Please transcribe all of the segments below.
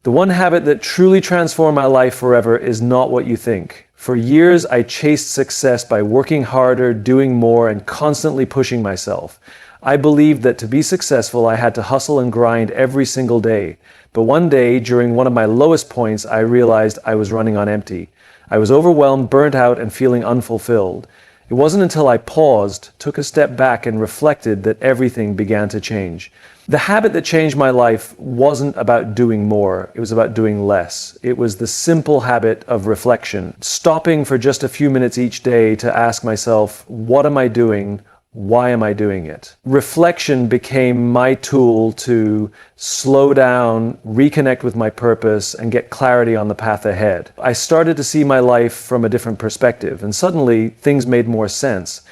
The one habit that truly transformed my life forever is not what you think. For years, I chased success by working harder, doing more, and constantly pushing myself. I believed that to be successful, I had to hustle and grind every single day. But one day, during one of my lowest points, I realized I was running on empty. I was overwhelmed, burnt out, and feeling unfulfilled. It wasn't until I paused, took a step back, and reflected that everything began to change. The habit that changed my life wasn't about doing more, it was about doing less. It was the simple habit of reflection, stopping for just a few minutes each day to ask myself, what am I doing? Why am I doing it? Reflection became my tool to slow down, reconnect with my purpose, and get clarity on the path ahead. I started to see my life from a different perspective, and suddenly things made more sense.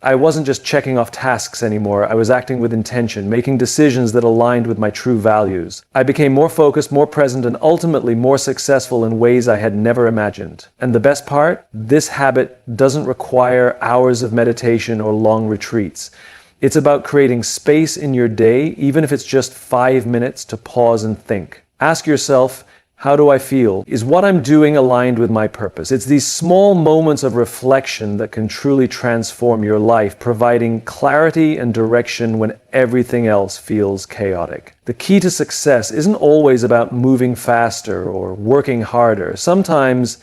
I wasn't just checking off tasks anymore. I was acting with intention, making decisions that aligned with my true values. I became more focused, more present, and ultimately more successful in ways I had never imagined. And the best part? This habit doesn't require hours of meditation or long retreats. It's about creating space in your day, even if it's just 5 minutes to pause and think. Ask yourself, how do I feel? Is what I'm doing aligned with my purpose? It's these small moments of reflection that can truly transform your life, providing clarity and direction when everything else feels chaotic. The key to success isn't always about moving faster or working harder. Sometimes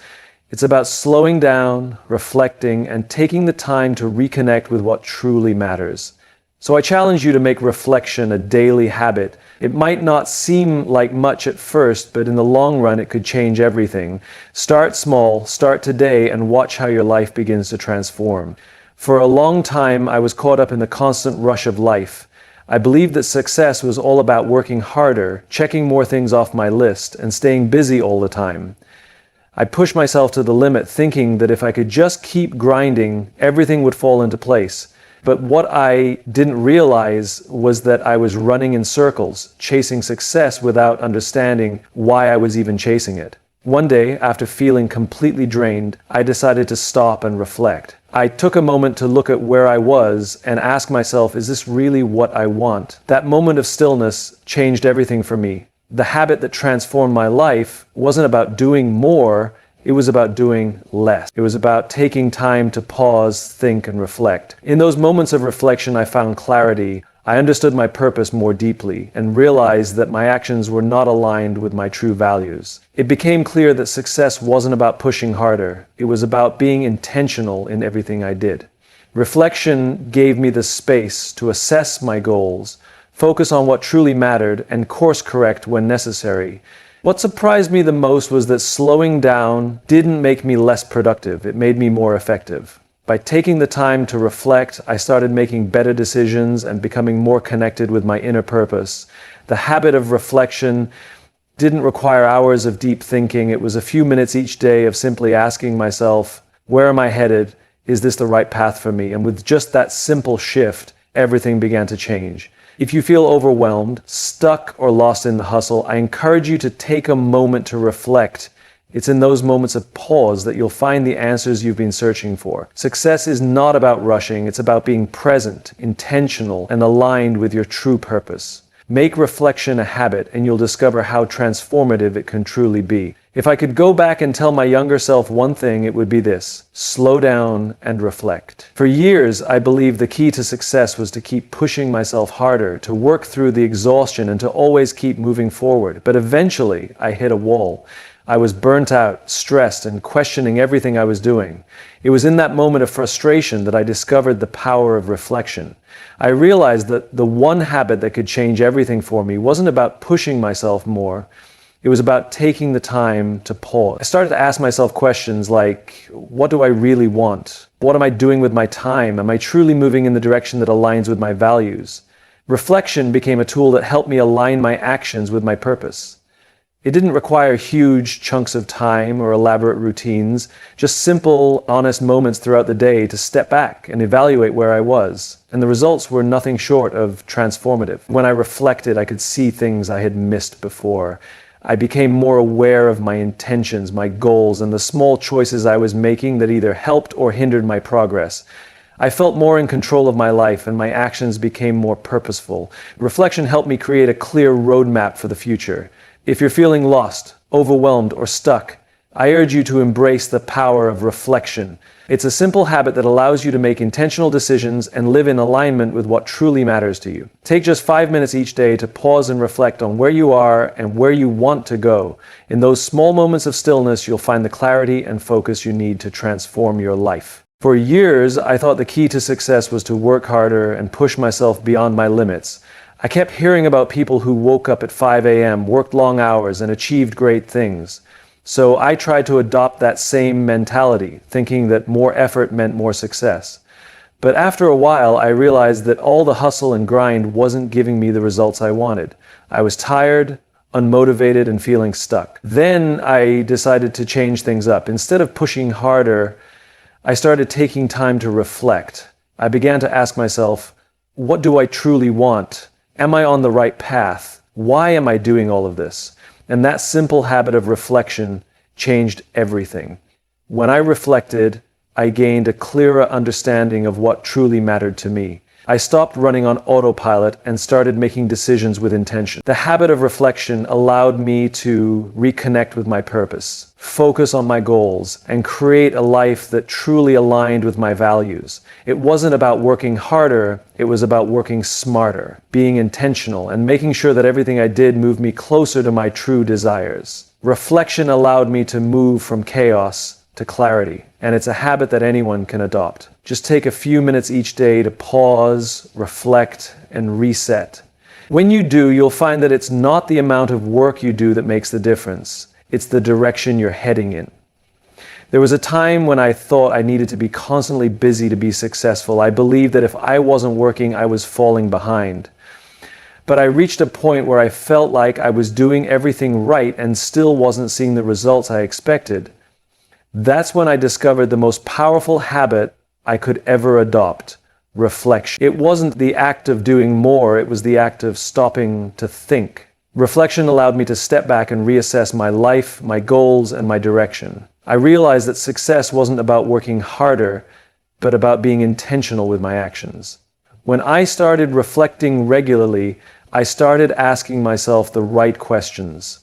it's about slowing down, reflecting, and taking the time to reconnect with what truly matters. So I challenge you to make reflection a daily habit. It might not seem like much at first, but in the long run, it could change everything. Start small, start today, and watch how your life begins to transform. For a long time, I was caught up in the constant rush of life. I believed that success was all about working harder, checking more things off my list, and staying busy all the time. I pushed myself to the limit, thinking that if I could just keep grinding, everything would fall into place. But what I didn't realize was that I was running in circles, chasing success without understanding why I was even chasing it. One day, after feeling completely drained, I decided to stop and reflect. I took a moment to look at where I was and ask myself, is this really what I want? That moment of stillness changed everything for me. The habit that transformed my life wasn't about doing more, it was about doing less. It was about taking time to pause, think, and reflect. In those moments of reflection, I found clarity. I understood my purpose more deeply and realized that my actions were not aligned with my true values. It became clear that success wasn't about pushing harder. It was about being intentional in everything I did. Reflection gave me the space to assess my goals, focus on what truly mattered, and course correct when necessary. What surprised me the most was that slowing down didn't make me less productive, it made me more effective. By taking the time to reflect, I started making better decisions and becoming more connected with my inner purpose. The habit of reflection didn't require hours of deep thinking. It was a few minutes each day of simply asking myself, where am I headed? Is this the right path for me? And with just that simple shift, everything began to change. If you feel overwhelmed, stuck, or lost in the hustle, I encourage you to take a moment to reflect. It's in those moments of pause that you'll find the answers you've been searching for. Success is not about rushing, it's about being present, intentional, and aligned with your true purpose. Make reflection a habit, and you'll discover how transformative it can truly be. If I could go back and tell my younger self one thing, it would be this: slow down and reflect. For years, I believed the key to success was to keep pushing myself harder, to work through the exhaustion, and to always keep moving forward. But eventually, I hit a wall. I was burnt out, stressed, and questioning everything I was doing. It was in that moment of frustration that I discovered the power of reflection. I realized that the one habit that could change everything for me wasn't about pushing myself more. It was about taking the time to pause. I started to ask myself questions like, what do I really want? What am I doing with my time? Am I truly moving in the direction that aligns with my values? Reflection became a tool that helped me align my actions with my purpose. It didn't require huge chunks of time or elaborate routines, just simple, honest moments throughout the day to step back and evaluate where I was. And the results were nothing short of transformative. When I reflected, I could see things I had missed before. I became more aware of my intentions, my goals, and the small choices I was making that either helped or hindered my progress. I felt more in control of my life, and my actions became more purposeful. Reflection helped me create a clear roadmap for the future. If you're feeling lost, overwhelmed, or stuck, I urge you to embrace the power of reflection. It's a simple habit that allows you to make intentional decisions and live in alignment with what truly matters to you. Take just 5 minutes each day to pause and reflect on where you are and where you want to go. In those small moments of stillness, you'll find the clarity and focus you need to transform your life. For years, I thought the key to success was to work harder and push myself beyond my limits. I kept hearing about people who woke up at 5 a.m., worked long hours, and achieved great things. So I tried to adopt that same mentality, thinking that more effort meant more success. But after a while, I realized that all the hustle and grind wasn't giving me the results I wanted. I was tired, unmotivated, and feeling stuck. Then I decided to change things up. Instead of pushing harder, I started taking time to reflect. I began to ask myself, what do I truly want? Am I on the right path? Why am I doing all of this? And that simple habit of reflection changed everything. When I reflected, I gained a clearer understanding of what truly mattered to me. I stopped running on autopilot and started making decisions with intention. The habit of reflection allowed me to reconnect with my purpose, focus on my goals, and create a life that truly aligned with my values. It wasn't about working harder, it was about working smarter, being intentional, and making sure that everything I did moved me closer to my true desires. Reflection allowed me to move from chaos to clarity, and it's a habit that anyone can adopt. Just take a few minutes each day to pause, reflect, and reset. When you do, you'll find that it's not the amount of work you do that makes the difference. It's the direction you're heading in. There was a time when I thought I needed to be constantly busy to be successful. I believed that if I wasn't working, I was falling behind. But I reached a point where I felt like I was doing everything right and still wasn't seeing the results I expected. That's when I discovered the most powerful habit I could ever adopt: reflection. It wasn't the act of doing more, it was the act of stopping to think. Reflection allowed me to step back and reassess my life, my goals, and my direction. I realized that success wasn't about working harder, but about being intentional with my actions. When I started reflecting regularly, I started asking myself the right questions.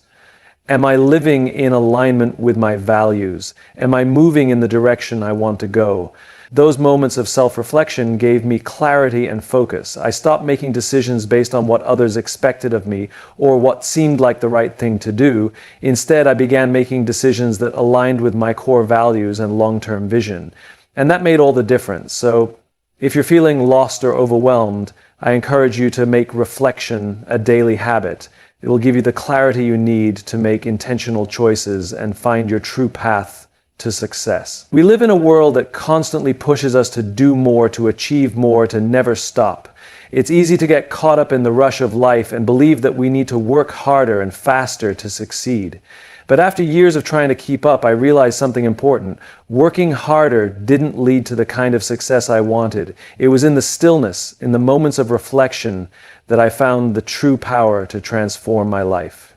Am I living in alignment with my values? Am I moving in the direction I want to go? Those moments of self-reflection gave me clarity and focus. I stopped making decisions based on what others expected of me or what seemed like the right thing to do. Instead, I began making decisions that aligned with my core values and long-term vision. And that made all the difference. So if you're feeling lost or overwhelmed, I encourage you to make reflection a daily habit. It will give you the clarity you need to make intentional choices and find your true path to success. We live in a world that constantly pushes us to do more, to achieve more, to never stop. It's easy to get caught up in the rush of life and believe that we need to work harder and faster to succeed. But after years of trying to keep up, I realized something important. Working harder didn't lead to the kind of success I wanted. It was in the stillness, in the moments of reflection, that I found the true power to transform my life.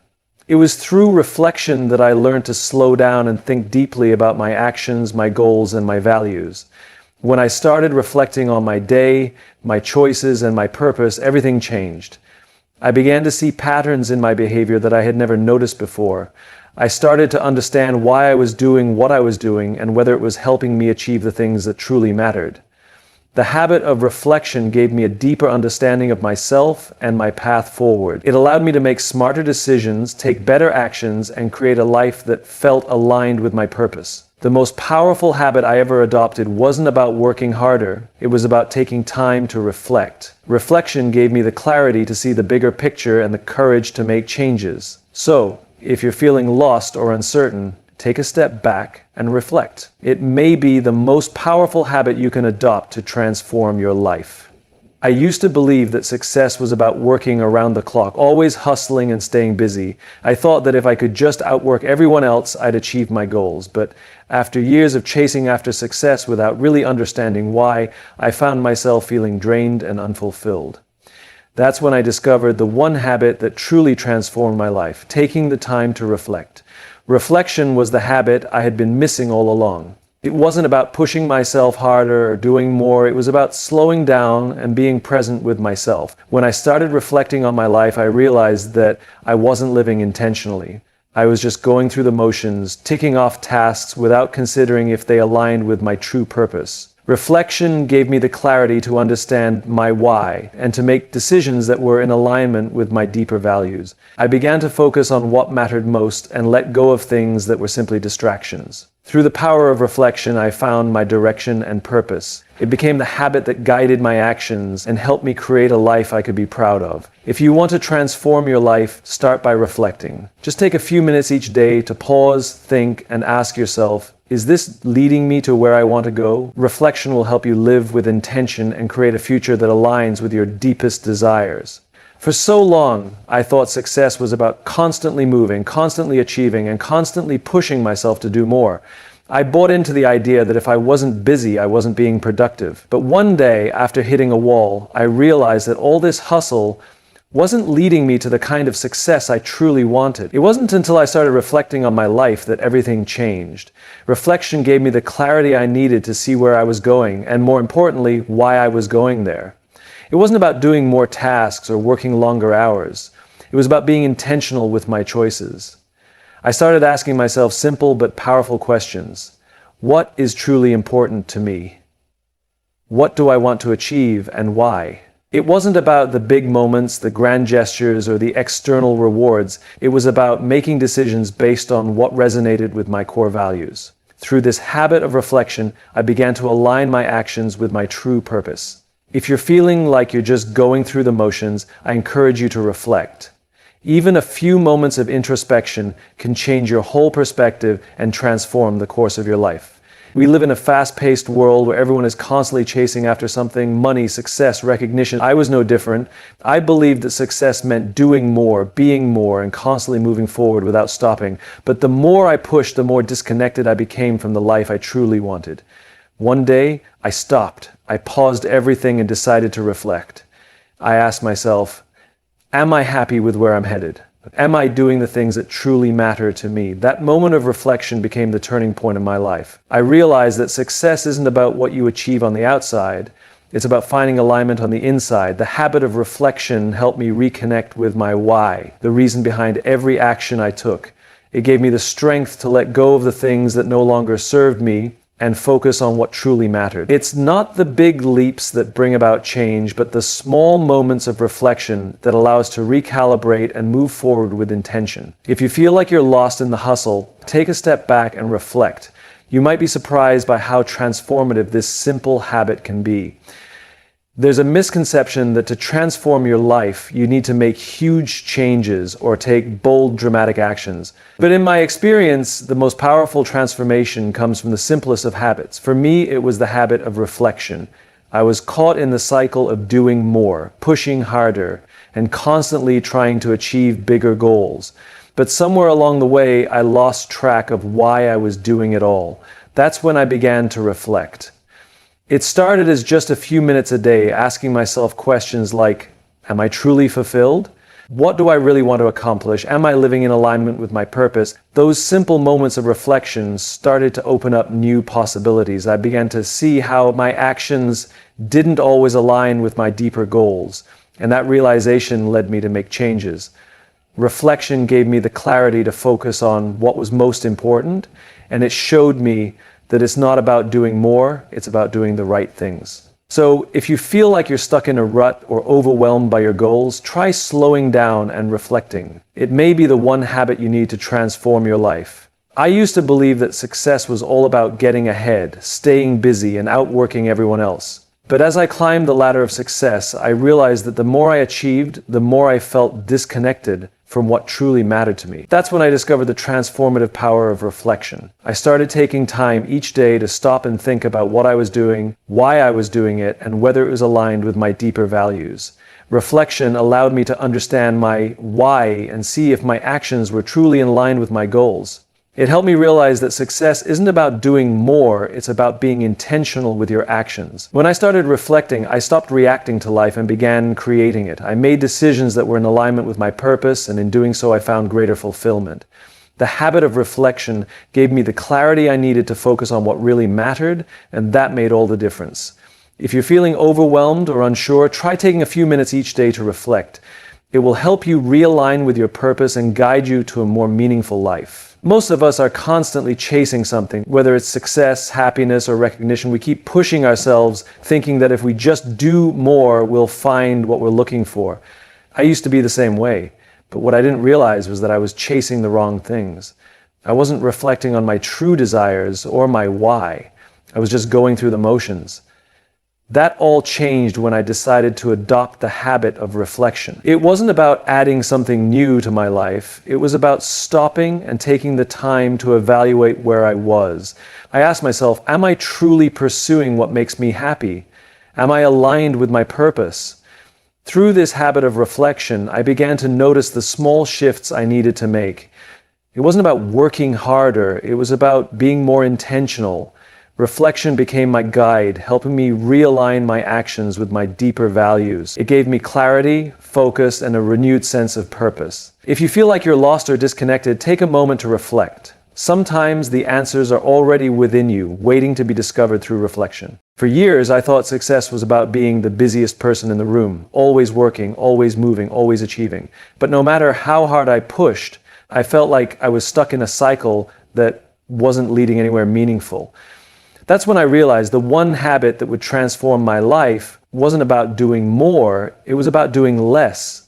It was through reflection that I learned to slow down and think deeply about my actions, my goals, and my values. When I started reflecting on my day, my choices, and my purpose, everything changed. I began to see patterns in my behavior that I had never noticed before. I started to understand why I was doing what I was doing and whether it was helping me achieve the things that truly mattered. The habit of reflection gave me a deeper understanding of myself and my path forward. It allowed me to make smarter decisions, take better actions, and create a life that felt aligned with my purpose. The most powerful habit I ever adopted wasn't about working harder. It was about taking time to reflect. Reflection gave me the clarity to see the bigger picture and the courage to make changes. So, if you're feeling lost or uncertain, take a step back and reflect. It may be the most powerful habit you can adopt to transform your life. I used to believe that success was about working around the clock, always hustling and staying busy. I thought that if I could just outwork everyone else, I'd achieve my goals. But after years of chasing after success without really understanding why, I found myself feeling drained and unfulfilled. That's when I discovered the one habit that truly transformed my life: taking the time to reflect. Reflection was the habit I had been missing all along. It wasn't about pushing myself harder or doing more. It was about slowing down and being present with myself. When I started reflecting on my life, I realized that I wasn't living intentionally. I was just going through the motions, ticking off tasks without considering if they aligned with my true purpose. Reflection gave me the clarity to understand my why and to make decisions that were in alignment with my deeper values. I began to focus on what mattered most and let go of things that were simply distractions. Through the power of reflection, I found my direction and purpose. It became the habit that guided my actions and helped me create a life I could be proud of. If you want to transform your life, start by reflecting. Just take a few minutes each day to pause, think, and ask yourself, is this leading me to where I want to go? Reflection will help you live with intention and create a future that aligns with your deepest desires. For so long, I thought success was about constantly moving, constantly achieving, and constantly pushing myself to do more. I bought into the idea that if I wasn't busy, I wasn't being productive. But one day, after hitting a wall, I realized that all this hustle wasn't leading me to the kind of success I truly wanted. It wasn't until I started reflecting on my life that everything changed. Reflection gave me the clarity I needed to see where I was going, and more importantly, why I was going there. It wasn't about doing more tasks or working longer hours. It was about being intentional with my choices. I started asking myself simple but powerful questions. What is truly important to me? What do I want to achieve and why? It wasn't about the big moments, the grand gestures, or the external rewards. It was about making decisions based on what resonated with my core values. Through this habit of reflection, I began to align my actions with my true purpose. If you're feeling like you're just going through the motions, I encourage you to reflect. Even a few moments of introspection can change your whole perspective and transform the course of your life. We live in a fast-paced world where everyone is constantly chasing after something, money, success, recognition. I was no different. I believed that success meant doing more, being more, and constantly moving forward without stopping. But the more I pushed, the more disconnected I became from the life I truly wanted. One day, I stopped. I paused everything and decided to reflect. I asked myself, am I happy with where I'm headed? Am I doing the things that truly matter to me? That moment of reflection became the turning point in my life. I realized that success isn't about what you achieve on the outside. It's about finding alignment on the inside. The habit of reflection helped me reconnect with my why, the reason behind every action I took. It gave me the strength to let go of the things that no longer served me and focus on what truly mattered. It's not the big leaps that bring about change, but the small moments of reflection that allow us to recalibrate and move forward with intention. If you feel like you're lost in the hustle, take a step back and reflect. You might be surprised by how transformative this simple habit can be. There's a misconception that to transform your life, you need to make huge changes or take bold, dramatic actions. But in my experience, the most powerful transformation comes from the simplest of habits. For me, it was the habit of reflection. I was caught in the cycle of doing more, pushing harder, and constantly trying to achieve bigger goals. But somewhere along the way, I lost track of why I was doing it all. That's when I began to reflect. It started as just a few minutes a day, asking myself questions like, am I truly fulfilled? What do I really want to accomplish? Am I living in alignment with my purpose? Those simple moments of reflection started to open up new possibilities. I began to see how my actions didn't always align with my deeper goals, and that realization led me to make changes. Reflection gave me the clarity to focus on what was most important, and it showed me that it's not about doing more, it's about doing the right things. So if you feel like you're stuck in a rut or overwhelmed by your goals, try slowing down and reflecting. It may be the one habit you need to transform your life. I used to believe that success was all about getting ahead, staying busy, and outworking everyone else. But as I climbed the ladder of success, I realized that the more I achieved, the more I felt disconnected from what truly mattered to me. That's when I discovered the transformative power of reflection. I started taking time each day to stop and think about what I was doing, why I was doing it, and whether it was aligned with my deeper values. Reflection allowed me to understand my why and see if my actions were truly in line with my goals. It helped me realize that success isn't about doing more, it's about being intentional with your actions. When I started reflecting, I stopped reacting to life and began creating it. I made decisions that were in alignment with my purpose, and in doing so, I found greater fulfillment. The habit of reflection gave me the clarity I needed to focus on what really mattered, and that made all the difference. If you're feeling overwhelmed or unsure, try taking a few minutes each day to reflect. It will help you realign with your purpose and guide you to a more meaningful life. Most of us are constantly chasing something, whether it's success, happiness, or recognition. We keep pushing ourselves, thinking that if we just do more, we'll find what we're looking for. I used to be the same way, but what I didn't realize was that I was chasing the wrong things. I wasn't reflecting on my true desires or my why. I was just going through the motions. That all changed when I decided to adopt the habit of reflection. It wasn't about adding something new to my life. It was about stopping and taking the time to evaluate where I was. I asked myself, am I truly pursuing what makes me happy? Am I aligned with my purpose? Through this habit of reflection, I began to notice the small shifts I needed to make. It wasn't about working harder. It was about being more intentional. Reflection became my guide, helping me realign my actions with my deeper values. It gave me clarity, focus, and a renewed sense of purpose. If you feel like you're lost or disconnected, take a moment to reflect. Sometimes the answers are already within you, waiting to be discovered through reflection. For years, I thought success was about being the busiest person in the room, always working, always moving, always achieving. But no matter how hard I pushed, I felt like I was stuck in a cycle that wasn't leading anywhere meaningful. That's when I realized the one habit that would transform my life wasn't about doing more, it was about doing less.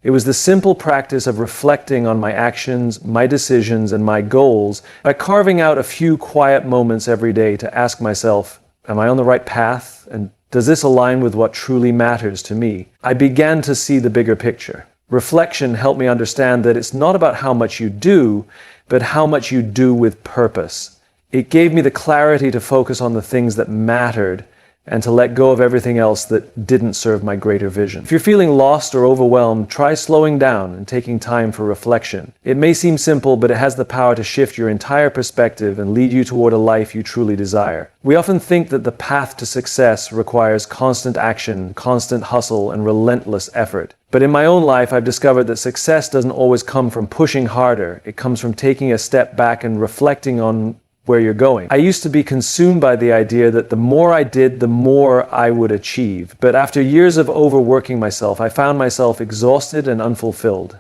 It was the simple practice of reflecting on my actions, my decisions, and my goals by carving out a few quiet moments every day to ask myself, am I on the right path? And does this align with what truly matters to me? I began to see the bigger picture. Reflection helped me understand that it's not about how much you do, but how much you do with purpose. It gave me the clarity to focus on the things that mattered and to let go of everything else that didn't serve my greater vision. If you're feeling lost or overwhelmed, try slowing down and taking time for reflection. It may seem simple, but it has the power to shift your entire perspective and lead you toward a life you truly desire. We often think that the path to success requires constant action, constant hustle, and relentless effort. But in my own life, I've discovered that success doesn't always come from pushing harder. It comes from taking a step back and reflecting on where you're going. I used to be consumed by the idea that the more I did, the more I would achieve. But after years of overworking myself, I found myself exhausted and unfulfilled.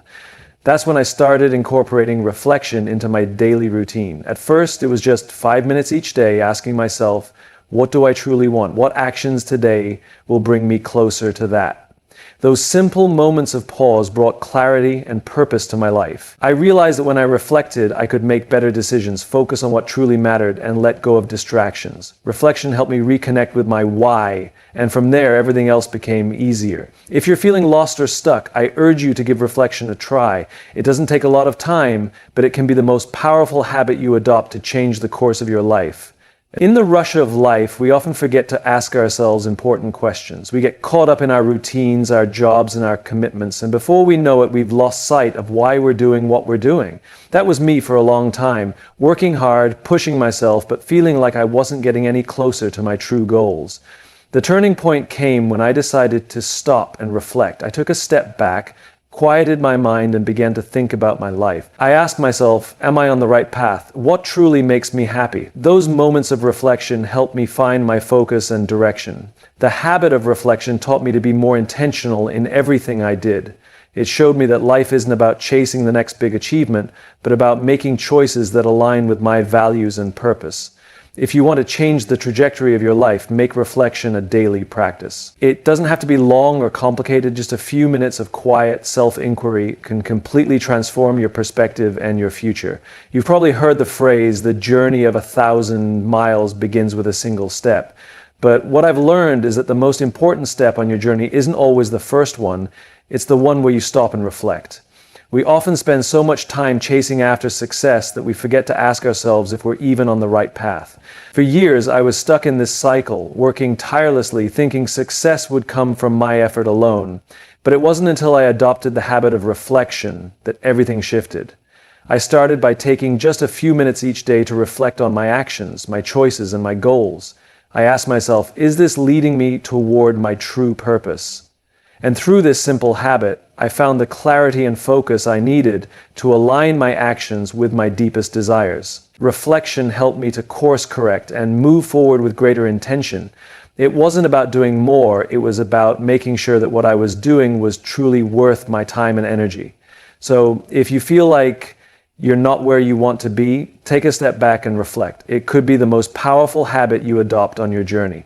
That's when I started incorporating reflection into my daily routine. At first, it was just 5 minutes each day asking myself, what do I truly want? What actions today will bring me closer to that? Those simple moments of pause brought clarity and purpose to my life. I realized that when I reflected, I could make better decisions, focus on what truly mattered, and let go of distractions. Reflection helped me reconnect with my why, and from there, everything else became easier. If you're feeling lost or stuck, I urge you to give reflection a try. It doesn't take a lot of time, but it can be the most powerful habit you adopt to change the course of your life. In the rush of life, we often forget to ask ourselves important questions. We get caught up in our routines, our jobs, and our commitments, and before we know it, we've lost sight of why we're doing what we're doing. That was me for a long time, working hard, pushing myself, but feeling like I wasn't getting any closer to my true goals. The turning point came when I decided to stop and reflect. I took a step back, quieted my mind, and began to think about my life. I asked myself, am I on the right path? What truly makes me happy? Those moments of reflection helped me find my focus and direction. The habit of reflection taught me to be more intentional in everything I did. It showed me that life isn't about chasing the next big achievement, but about making choices that align with my values and purpose. If you want to change the trajectory of your life, make reflection a daily practice. It doesn't have to be long or complicated. Just a few minutes of quiet self-inquiry can completely transform your perspective and your future. You've probably heard the phrase, the journey of 1,000 miles begins with a single step. But what I've learned is that the most important step on your journey isn't always the first one. It's the one where you stop and reflect. We often spend so much time chasing after success that we forget to ask ourselves if we're even on the right path. For years, I was stuck in this cycle, working tirelessly, thinking success would come from my effort alone. But it wasn't until I adopted the habit of reflection that everything shifted. I started by taking just a few minutes each day to reflect on my actions, my choices, and my goals. I asked myself, is this leading me toward my true purpose? And through this simple habit, I found the clarity and focus I needed to align my actions with my deepest desires. Reflection helped me to course correct and move forward with greater intention. It wasn't about doing more, it was about making sure that what I was doing was truly worth my time and energy. So if you feel like you're not where you want to be, take a step back and reflect. It could be the most powerful habit you adopt on your journey.